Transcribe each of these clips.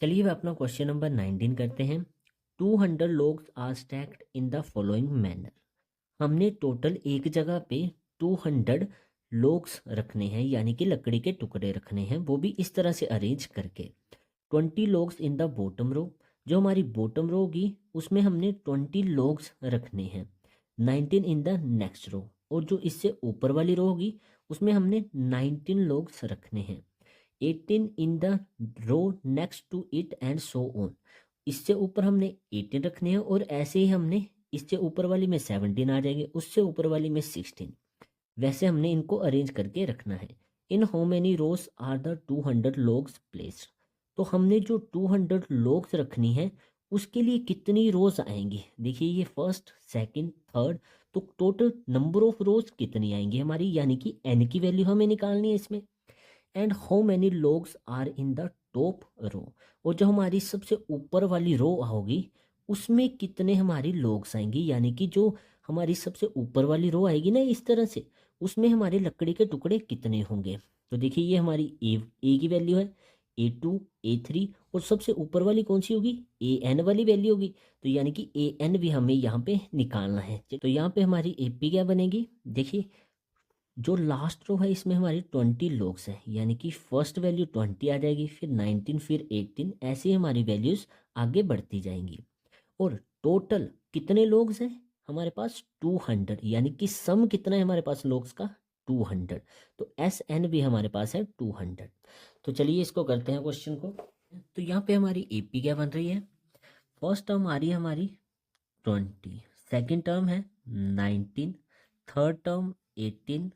चलिए अब अपना क्वेश्चन नंबर 19 करते हैं। 200 logs are stacked in the following manner. हमने टोटल एक जगह पे 200 logs रखने हैं, यानी कि लकड़ी के टुकड़े रखने हैं, वो भी इस तरह से अरेंज करके। 20 logs in the bottom row, जो हमारी बॉटम रो होगी उसमें हमने 20 logs रखने हैं। 19 इन द नेक्स्ट रो, और जो इससे ऊपर वाली रो होगी उसमें हमने 19 logs रखने हैं। 18 in the row next to it and so on, इससे ऊपर हमने 18 रखने हैं, और ऐसे ही हमने इससे ऊपर वाली में 17 आ जाएंगे, उससे ऊपर वाली में 16। वैसे हमने इनको अरेंज करके रखना है। In how many rows are the 200 logs placed, तो हमने जो 200 logs रखनी है उसके लिए कितनी रोज आएंगी। देखिए ये फर्स्ट सेकंड थर्ड, तो टोटल नंबर ऑफ रोज कितनी आएंगी हमारी, यानी कि n की वैल्यू हमें निकालनी है इसमें। And how many logs are in the top row, और जो हमारी सबसे ऊपर वाली रो होगी उसमें कितने हमारी logs आएंगी, यानी कि जो हमारी सबसे ऊपर वाली रो आएगी ना इस तरह से, उसमें हमारे लकड़ी के टुकड़े कितने होंगे। तो देखिए ये हमारी ए की वैल्यू है, A2 A3, और सबसे ऊपर वाली कौन सी होगी, AN वाली वैल्यू होगी। तो यानी कि AN भी हमें यहाँ पे निकालना है। तो यहाँ पे हमारी AP क्या बनेगी, देखिए जो लास्ट रो है इसमें हमारी 20 logs है, यानी कि फर्स्ट वैल्यू 20 आ जाएगी, फिर 19, फिर 18, ऐसे ही हमारी वैल्यूज आगे बढ़ती जाएंगी। और टोटल कितने लोग्स हैं हमारे पास, 200, यानी कि सम कितना है हमारे पास लोग्स का, 200। तो SN भी हमारे पास है 200। तो चलिए इसको करते हैं क्वेश्चन को। तो यहाँ पे हमारी AP क्या बन रही है, फर्स्ट टर्म आ रही है हमारी 20, सेकेंड टर्म है 19, थर्ड टर्म 18,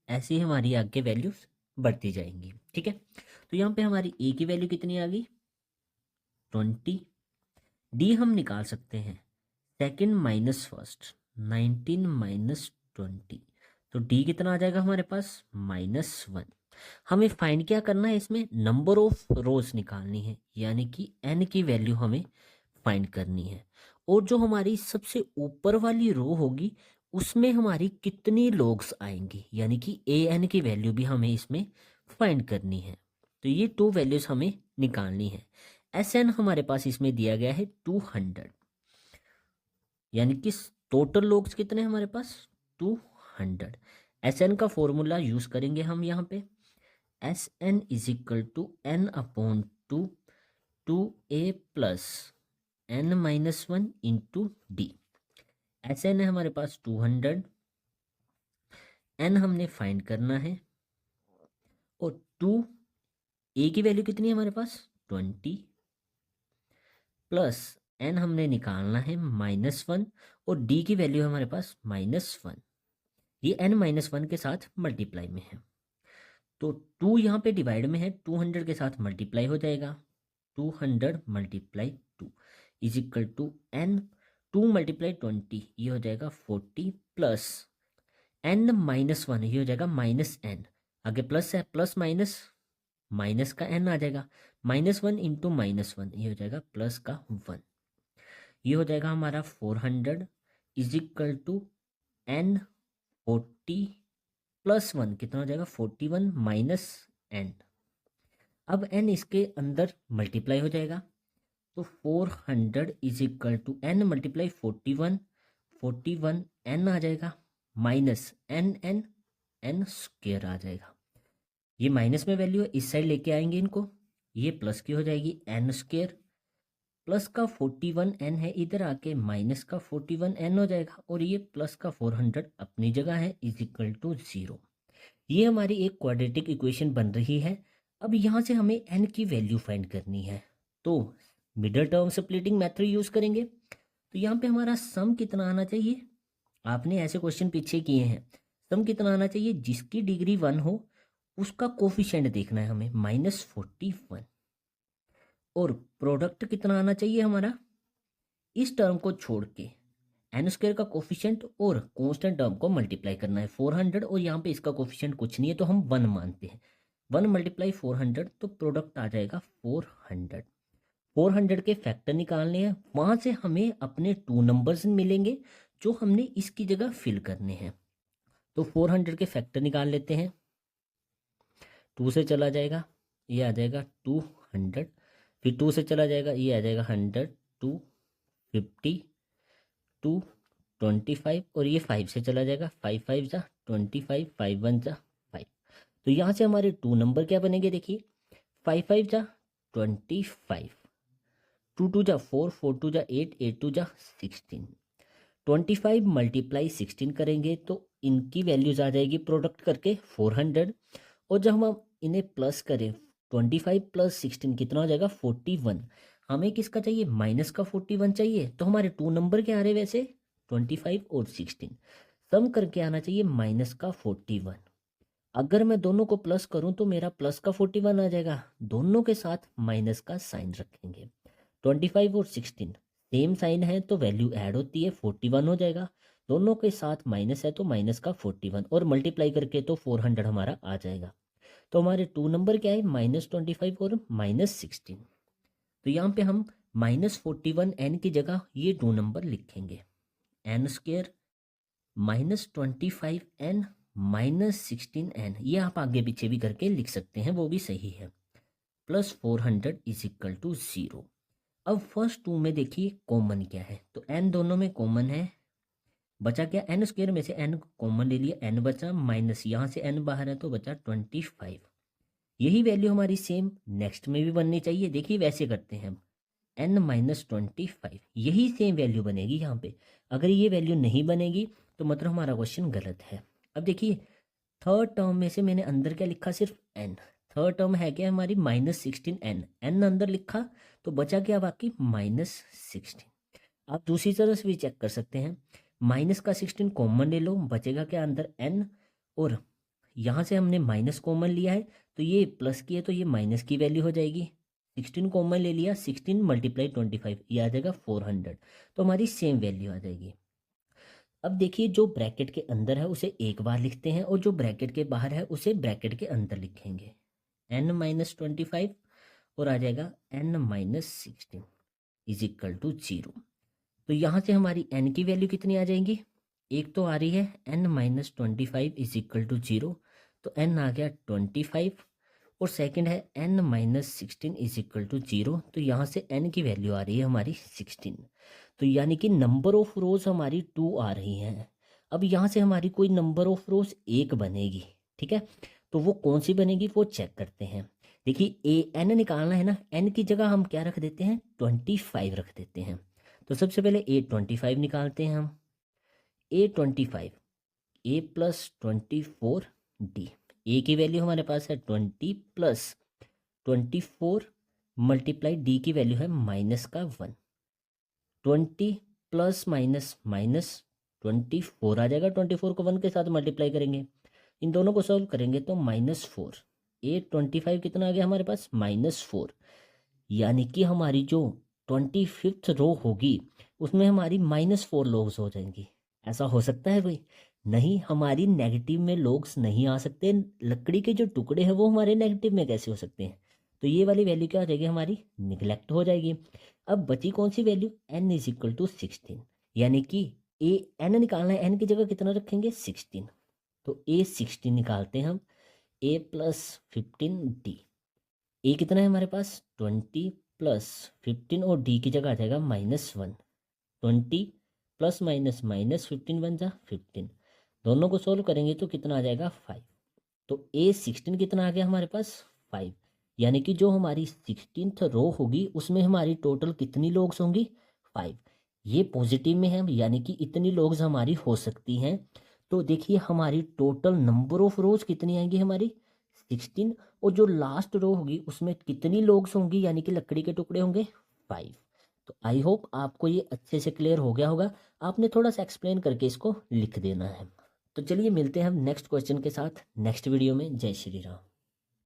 ऐसे ही हमारी आगे वैल्यूज बढ़ती जाएंगी। ठीक है, तो यहाँ पे हमारी ए की वैल्यू कितनी आ गई, 20। डी हम निकाल सकते हैं, सेकंड माइनस फर्स्ट, 19 माइनस 20, तो डी कितना आ जाएगा हमारे पास, -1। हमें फाइंड क्या करना है, इसमें नंबर ऑफ रोज निकालनी है, यानी कि एन की वैल्यू हमें फाइंड करनी है। और जो हमारी सबसे ऊपर वाली रो होगी उसमें हमारी कितनी लोग्स आएंगी, यानी कि ए एन की वैल्यू भी हमें इसमें फाइंड करनी है। तो ये 2 वैल्यूज हमें निकालनी है। एस एन हमारे पास इसमें दिया गया है 200, यानी कि टोटल लोग्स कितने हैं हमारे पास, 200। एस एन का फॉर्मूला यूज करेंगे हम यहाँ पे, S N is equal to N upon 2 plus n-1 into D. S N है हमारे पास 200, n हमने फाइंड करना है, और 2 ए की वैल्यू कितनी है हमारे पास, 20, प्लस n हमने निकालना है -1, और d की वैल्यू है हमारे पास -1। ये n-1 के साथ मल्टीप्लाई में है, तो 2 यहाँ पे डिवाइड में है, 200 के साथ मल्टीप्लाई हो जाएगा, 200 multiply 2 is equal to n, 2 multiply 20 ये हो जाएगा 40, प्लस n-1 ये हो जाएगा -n, आगे प्लस है, प्लस माइनस माइनस का n आ जाएगा, -1 इंटू -1 ये हो जाएगा प्लस का 1, ये हो जाएगा हमारा 400 is equal to n40 plus 1 कितना हो जाएगा, 41 माइनस n। अब n इसके अंदर मल्टीप्लाई हो जाएगा, तो 400 is equal to n multiply 41 n आ जाएगा, माइनस n स्क्वेयर आ जाएगा। ये माइनस में वैल्यू है, इस साइड लेके आएंगे इनको, ये प्लस की हो जाएगी n स्क्वेयर, प्लस का 41 n है इधर आके माइनस का 41 n हो जाएगा, और ये प्लस का 400 अपनी जगह है इज इक्वल टू 0। ये हमारी एक क्वाड्रेटिक इक्वेशन बन रही है। अब यहाँ से हमें n की वैल्यू फाइंड करनी है, तो middle term splitting method use करेंगे। तो यहाँ पे हमारा सम कितना आना चाहिए, आपने ऐसे क्वेश्चन पीछे किए हैं, सम कितना आना चाहिए, जिसकी डिग्री 1 हो उसका कोफिशिएंट देखना है हमें, -41, और प्रोडक्ट कितना आना चाहिए हमारा, इस टर्म को छोड़ के n स्क्वायर का कोफिशिएंट और कांस्टेंट टर्म को मल्टीप्लाई करना है 400, और यहाँ पे इसका कोफिशिएंट कुछ नहीं है तो हम 1 मानते हैं, 1 मल्टीप्लाई 400, तो प्रोडक्ट आ जाएगा 400। 400 के फैक्टर निकालने हैं, वहां से हमें अपने 2 नंबर्स मिलेंगे जो हमने इसकी जगह फिल करने हैं। तो 400 के फैक्टर निकाल लेते हैं, 2 से चला जाएगा, ये आ जाएगा 200, फिर 2 से चला जाएगा, ये आ जाएगा 100, 2, 50, 2, 25 और ये 5 से चला जाएगा, 5 5 जा 25, 5 1 जा 5। तो यहाँ से हमारे 2 नंबर क्या बनेंगे देखिए, 5 5 जा 25, 2 2 जा 4, 4 2 जा 8, 8 2 जा 16। 25 मल्टीप्लाई 16 करेंगे तो इनकी वैल्यूज आ जाएगी प्रोडक्ट करके 400। और जब हम इन्हें प्लस करें 25 प्लस 16 कितना हो जाएगा 41। हमें किसका चाहिए, माइनस का 41 चाहिए। तो हमारे 2 नंबर क्या आ रहे वैसे 25 और 16, सम करके आना चाहिए माइनस का 41। अगर मैं दोनों को प्लस करूं तो मेरा प्लस का 41 आ जाएगा, दोनों के साथ माइनस का साइन रखेंगे। 25 और 16 सेम साइन है तो वैल्यू ऐड होती है 41 हो जाएगा, दोनों के साथ माइनस है तो माइनस का 41 और मल्टीप्लाई करके तो 400 हमारा आ जाएगा। तो हमारे 2 नंबर क्या है -25 और -16। तो यहाँ पे हम -41 n की जगह ये 2 नंबर लिखेंगे, n² -25 n -16 n, ये आप आगे पीछे भी करके लिख सकते हैं, वो भी सही है, प्लस 400 = 0। अब फर्स्ट 2 में देखिए कॉमन क्या है, तो n दोनों में कॉमन है, बचा क्या n² में से n कॉमन ले लिया, n बचा, माइनस यहाँ से n बाहर है तो बचा 25। यही वैल्यू हमारी सेम नेक्स्ट में भी बननी चाहिए। देखिए वैसे करते हैं हम, n -25 यही सेम वैल्यू बनेगी यहाँ पे। अगर ये वैल्यू नहीं बनेगी तो मतलब हमारा क्वेश्चन गलत है। अब देखिए थर्ड टर्म में से मैंने अंदर क्या लिखा, सिर्फ n। थर्ड टर्म है क्या हमारी -16n, n अंदर लिखा तो बचा क्या बाकी -16। आप दूसरी तरह से भी चेक कर सकते हैं, माइनस का 16 कॉमन ले लो, बचेगा क्या अंदर n, और यहाँ से हमने माइनस कॉमन लिया है तो ये प्लस की है तो ये माइनस की वैल्यू हो जाएगी। 16 कॉमन ले लिया, 16 × 25 ये आ जाएगा 400, तो हमारी सेम वैल्यू आ जाएगी। अब देखिए जो ब्रैकेट के अंदर है उसे एक बार लिखते हैं और जो ब्रैकेट के बाहर है उसे ब्रैकेट के अंदर लिखेंगे, n -25 और आ जाएगा n -16 = 0। तो यहाँ से हमारी n की वैल्यू कितनी आ जाएंगी, एक तो आ रही है n -25 = 0, तो n आ गया 25, और सेकंड है n -16 = 0, तो यहाँ से n की वैल्यू आ रही है हमारी 16। तो यानी कि नंबर ऑफ रोज हमारी 2 आ रही हैं। अब यहाँ से हमारी कोई नंबर ऑफ रोज 1 बनेगी, ठीक है, तो वो कौन सी बनेगी वो चेक करते हैं। देखिए n निकालना है ना, n की जगह हम क्या रख देते हैं 25 रख देते हैं। तो सबसे पहले A25 निकालते हैं हम, A25 A + 24 D, ए की वैल्यू हमारे पास है 20 + 24 मल्टीप्लाई डी की वैल्यू है -1, 20 प्लस माइनस माइनस 24 आ जाएगा, 24 को 1 के साथ मल्टीप्लाई करेंगे, इन दोनों को सॉल्व करेंगे तो -4। A25 कितना आ गया हमारे पास -4, यानी कि हमारी जो 25th रो होगी उसमें हमारी -4 लोग्स हो जाएंगी। ऐसा हो सकता है कोई? नहीं, हमारी नेगेटिव में लोग्स नहीं आ सकते, लकड़ी के जो टुकड़े हैं वो हमारे नेगेटिव में कैसे हो सकते हैं। तो ये वाली वैल्यू क्या हो जाएगी हमारी, निगलेक्ट हो जाएगी। अब बची कौन सी वैल्यू, n = 16, यानी कि n निकालना है, n की जगह कितना रखेंगे 16, तो A16 निकालते हैं हम, A + 15D। ए कितना है हमारे पास 20 + 15 और डी की जगह आ जाएगा -1, 20 + -15 बन जा 15, दोनों को सोल्व करेंगे तो कितना आ जाएगा 5। तो A16 कितना आ गया हमारे पास 5, यानी कि जो हमारी 16th रो होगी उसमें हमारी टोटल कितनी लोग्स होंगी 5। ये पॉजिटिव में है, यानी कि इतनी लोग्स हमारी हो सकती हैं। तो देखिए हमारी टोटल नंबर ऑफ रोज कितनी आएंगी हमारी 16, और जो लास्ट रो होगी उसमें कितनी लोग्स होंगी, यानी कि लकड़ी के टुकड़े होंगे 5। तो आई होप आपको ये अच्छे से क्लियर हो गया होगा, आपने थोड़ा सा एक्सप्लेन करके इसको लिख देना है। तो चलिए मिलते हैं हम नेक्स्ट क्वेश्चन के साथ नेक्स्ट वीडियो में। जय श्री राम।